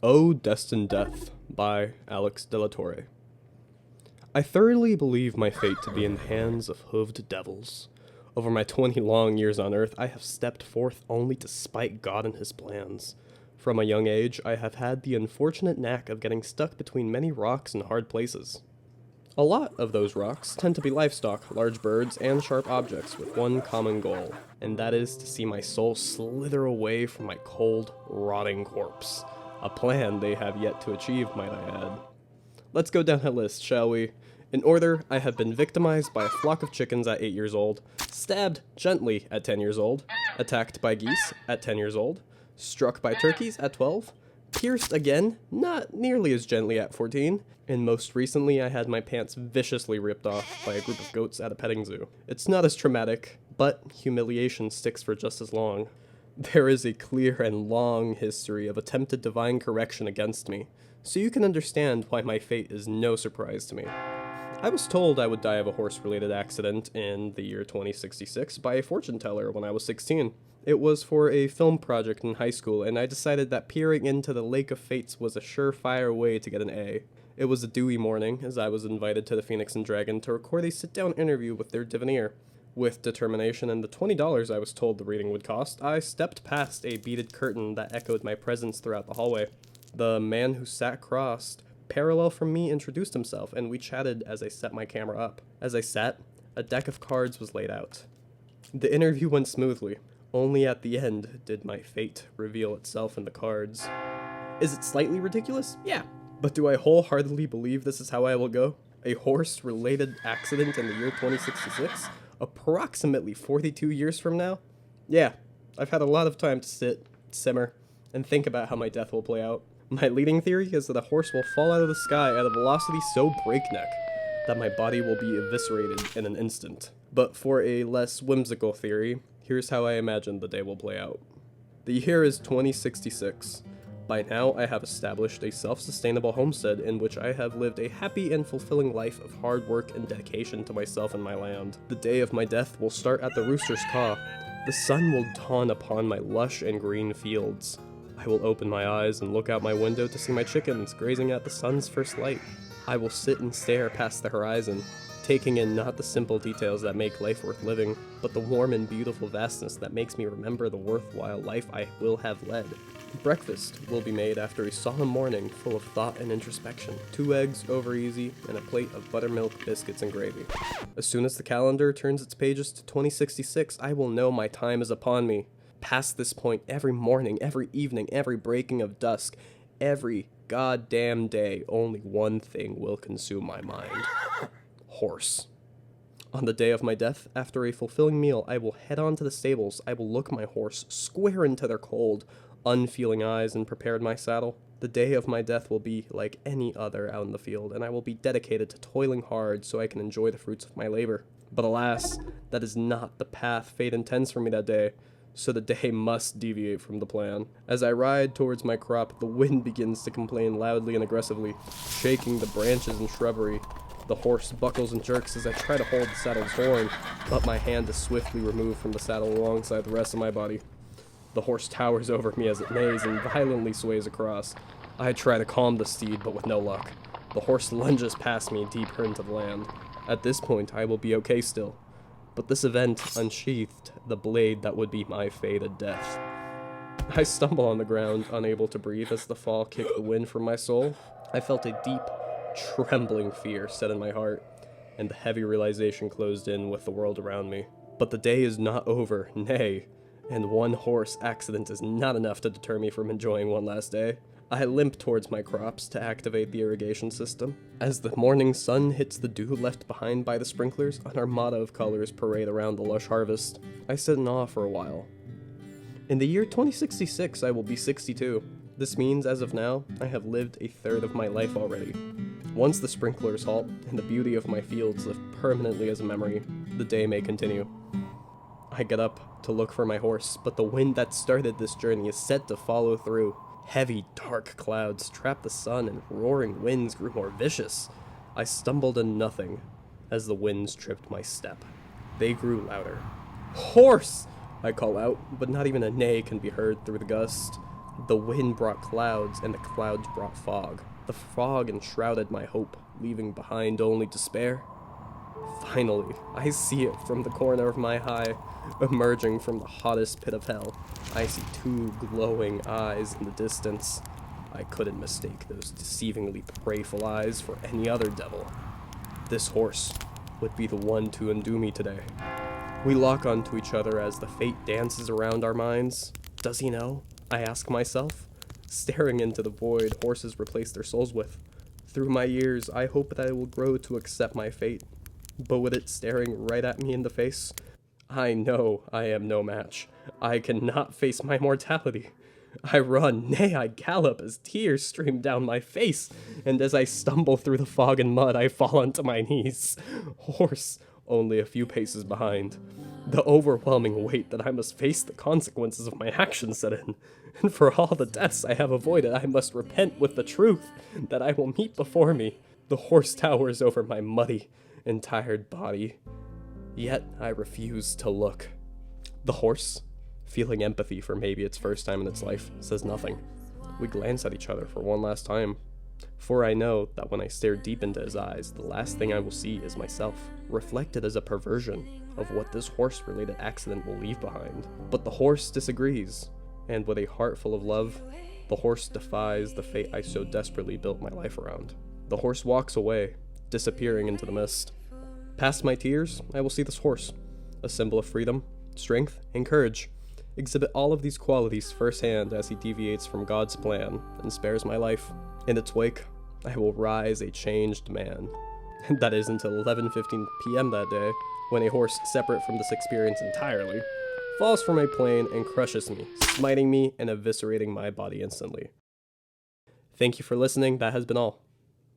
Oh, Destined Death by Alex de la Torre. I thoroughly believe my fate to be in the hands of hooved devils. Over my 20 long years on earth, I have stepped forth only to spite God and his plans. From a young age, I have had the unfortunate knack of getting stuck between many rocks and hard places. A lot of those rocks tend to be livestock, large birds, and sharp objects with one common goal, and that is to see my soul slither away from my cold, rotting corpse. A plan they have yet to achieve, might I add. Let's go down a list, shall we? In order, I have been victimized by a flock of chickens at 8 years old, stabbed gently at 10 years old, attacked by geese at 10 years old, struck by turkeys at 12, pierced again, not nearly as gently at 14, and most recently I had my pants viciously ripped off by a group of goats at a petting zoo. It's not as traumatic, but humiliation sticks for just as long. There is a clear and long history of attempted divine correction against me, so you can understand why my fate is no surprise to me. I was told I would die of a horse-related accident in the year 2066 by a fortune teller when I was 16. It was for a film project in high school, and I decided that peering into the lake of fates was a surefire way to get an A. It was a dewy morning, as I was invited to the Phoenix and Dragon to record a sit-down interview with their divineer. With determination and the $20 I was told the reading would cost, I stepped past a beaded curtain that echoed my presence throughout the hallway. The man who sat crossed, parallel from me, introduced himself, and we chatted as I set my camera up. As I sat, a deck of cards was laid out. The interview went smoothly. Only at the end did my fate reveal itself in the cards. Is it slightly ridiculous? Yeah. But do I wholeheartedly believe this is how I will go? A horse-related accident in the year 2066? Approximately 42 years from now? Yeah, I've had a lot of time to sit, simmer, and think about how my death will play out. My leading theory is that a horse will fall out of the sky at a velocity so breakneck that my body will be eviscerated in an instant. But for a less whimsical theory, here's how I imagine the day will play out. The year is 2066. By now, I have established a self-sustainable homestead in which I have lived a happy and fulfilling life of hard work and dedication to myself and my land. The day of my death will start at the rooster's caw. The sun will dawn upon my lush and green fields. I will open my eyes and look out my window to see my chickens grazing at the sun's first light. I will sit and stare past the horizon, taking in not the simple details that make life worth living, but the warm and beautiful vastness that makes me remember the worthwhile life I will have led. Breakfast will be made after a solemn morning full of thought and introspection. 2 eggs over easy and a plate of buttermilk, biscuits, and gravy. As soon as the calendar turns its pages to 2066, I will know my time is upon me. Past this point, every morning, every evening, every breaking of dusk, every goddamn day, only one thing will consume my mind. Horse. On the day of my death, after a fulfilling meal, I will head on to the stables. I will look my horse square into their cold, unfeeling eyes and prepare my saddle. The day of my death will be like any other out in the field, and I will be dedicated to toiling hard so I can enjoy the fruits of my labor. But alas, that is not the path fate intends for me that day, so the day must deviate from the plan. As I ride towards my crop, the wind begins to complain loudly and aggressively, shaking the branches and shrubbery. The horse buckles and jerks as I try to hold the saddle's horn, but my hand is swiftly removed from the saddle alongside the rest of my body. The horse towers over me as it neighs and violently sways across. I try to calm the steed, but with no luck. The horse lunges past me deeper into the land. At this point, I will be okay still. But this event unsheathed the blade that would be my fated death. I stumble on the ground, unable to breathe as the fall kicked the wind from my soul. I felt a deep, trembling fear set in my heart, and the heavy realization closed in with the world around me. But the day is not over, nay, and one horse accident is not enough to deter me from enjoying one last day. I limp towards my crops to activate the irrigation system. As the morning sun hits the dew left behind by the sprinklers, an armada of colors parade around the lush harvest. I sit in awe for a while. In the year 2066, I will be 62. This means, as of now, I have lived a third of my life already. Once the sprinklers halt, and the beauty of my fields live permanently as a memory, the day may continue. I get up to look for my horse, but the wind that started this journey is set to follow through. Heavy, dark clouds trap the sun, and roaring winds grew more vicious. I stumbled in nothing as the winds tripped my step. They grew louder. "Horse!" I call out, but not even a neigh can be heard through the gust. The wind brought clouds, and the clouds brought fog. The fog enshrouded my hope, leaving behind only despair. Finally, I see it from the corner of my eye, emerging from the hottest pit of hell. I see two glowing eyes in the distance. I couldn't mistake those deceivingly prayful eyes for any other devil. This horse would be the one to undo me today. We lock onto each other as the fate dances around our minds. Does he know? I ask myself, staring into the void horses replace their souls with. Through my years, I hope that I will grow to accept my fate. But with it staring right at me in the face, I know I am no match. I cannot face my mortality. I run, nay, I gallop as tears stream down my face, and as I stumble through the fog and mud, I fall onto my knees. Horse only a few paces behind. The overwhelming weight that I must face the consequences of my actions set in, and for all the deaths I have avoided, I must repent with the truth that I will meet before me. The horse towers over my muddy and tired body, yet I refuse to look. The horse, feeling empathy for maybe its first time in its life, says nothing. We glance at each other for one last time, for I know that when I stare deep into his eyes, the last thing I will see is myself, reflected as a perversion of what this horse-related accident will leave behind. But the horse disagrees, and with a heart full of love, the horse defies the fate I so desperately built my life around. The horse walks away, disappearing into the mist. Past my tears, I will see this horse, a symbol of freedom, strength, and courage, exhibit all of these qualities firsthand as he deviates from God's plan and spares my life. In its wake, I will rise a changed man. And that is until 11:15 p.m. that day, when a horse separate from this experience entirely falls from a plane and crushes me, smiting me and eviscerating my body instantly. Thank you for listening. That has been all.